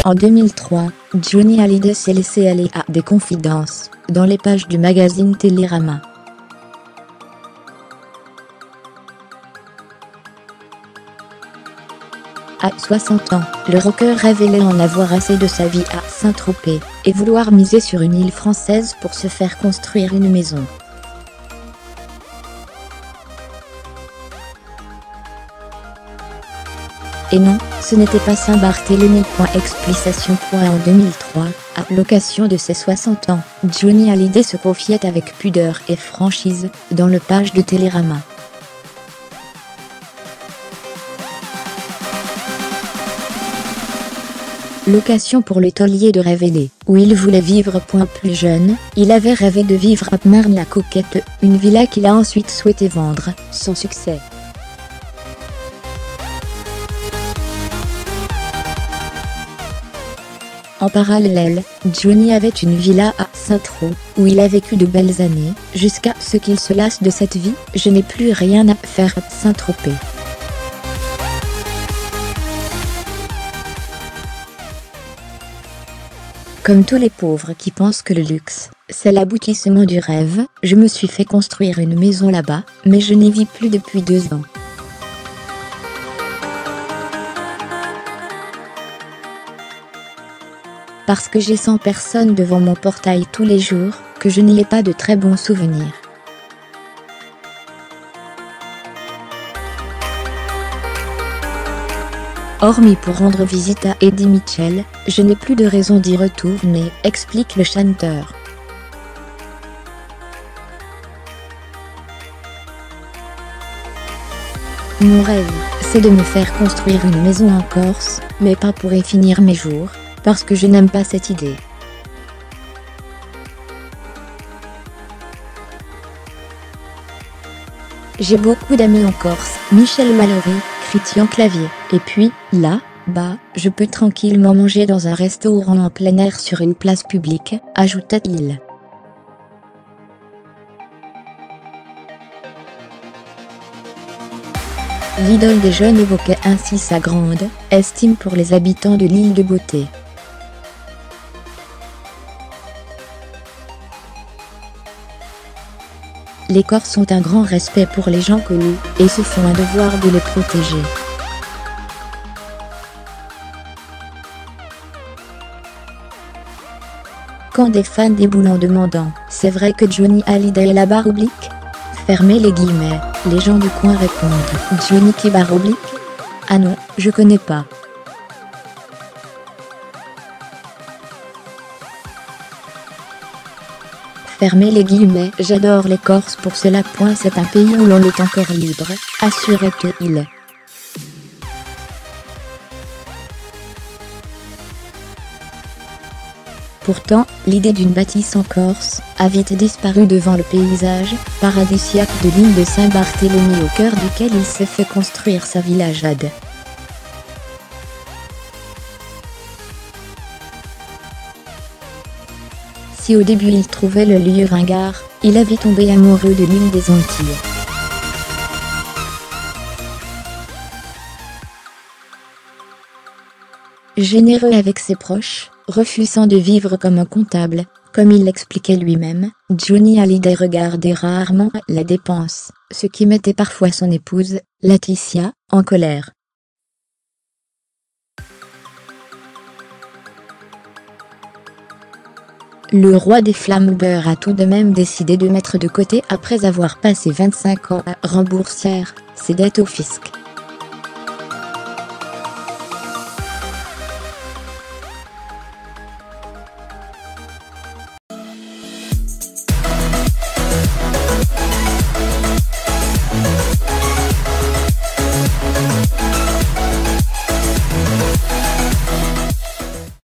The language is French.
En 2003, Johnny Hallyday s'est laissé aller à des confidences, dans les pages du magazine Télérama. À 60 ans, le rocker révélait en avoir assez de sa vie à Saint-Tropez, et vouloir miser sur une île française pour se faire construire une maison. Et non, ce n'était pas Saint-Barthélemy. Explication. En 2003, à l'occasion de ses 60 ans, Johnny Hallyday se confiait avec pudeur et franchise, dans le page de Télérama. L'occasion pour le taulier de révéler où il voulait vivre. Plus jeune, il avait rêvé de vivre à Marne-la-Coquette, une villa qu'il a ensuite souhaité vendre, sans succès. En parallèle, Johnny avait une villa à Saint-Tropez, où il a vécu de belles années, jusqu'à ce qu'il se lasse de cette vie. Je n'ai plus rien à faire à Saint-Tropez. Comme tous les pauvres qui pensent que le luxe, c'est l'aboutissement du rêve, je me suis fait construire une maison là-bas, mais je n'y vis plus depuis 2 ans. Parce que j'ai 100 personnes devant mon portail tous les jours, que je n'y ai pas de très bons souvenirs. Hormis pour rendre visite à Eddie Mitchell, je n'ai plus de raison d'y retourner, explique le chanteur. Mon rêve, c'est de me faire construire une maison en Corse, mais pas pour y finir mes jours, parce que je n'aime pas cette idée. J'ai beaucoup d'amis en Corse, Michel Mallory, Christian Clavier, et puis, là-bas, je peux tranquillement manger dans un restaurant en plein air sur une place publique, ajouta-t-il. L'idole des jeunes évoquait ainsi sa grande estime pour les habitants de l'île de Beauté. Les Corses ont un grand respect pour les gens connus, et se font un devoir de les protéger. Quand des fans déboulent en demandant « C'est vrai que Johnny Hallyday est la barre oblique ?» Fermez les guillemets, les gens du coin répondent « Johnny qui barre oblique ? Ah non, je connais pas. » Fermez les guillemets, j'adore les Corses pour cela. C'est un pays où l'on est encore libre, assurait-il. Pourtant, l'idée d'une bâtisse en Corse a vite disparu devant le paysage paradisiaque de l'île de Saint-Barthélemy, au cœur duquel il s'est fait construire sa villa Jade. Si au début il trouvait le lieu ringard, il avait tombé amoureux de l'île des Antilles. Généreux avec ses proches, refusant de vivre comme un comptable, comme il l'expliquait lui-même, Johnny Hallyday regardait rarement la dépense, ce qui mettait parfois son épouse, Laetitia, en colère. Le roi des flambeurs a tout de même décidé de mettre de côté après avoir passé 25 ans à rembourser ses dettes au fisc.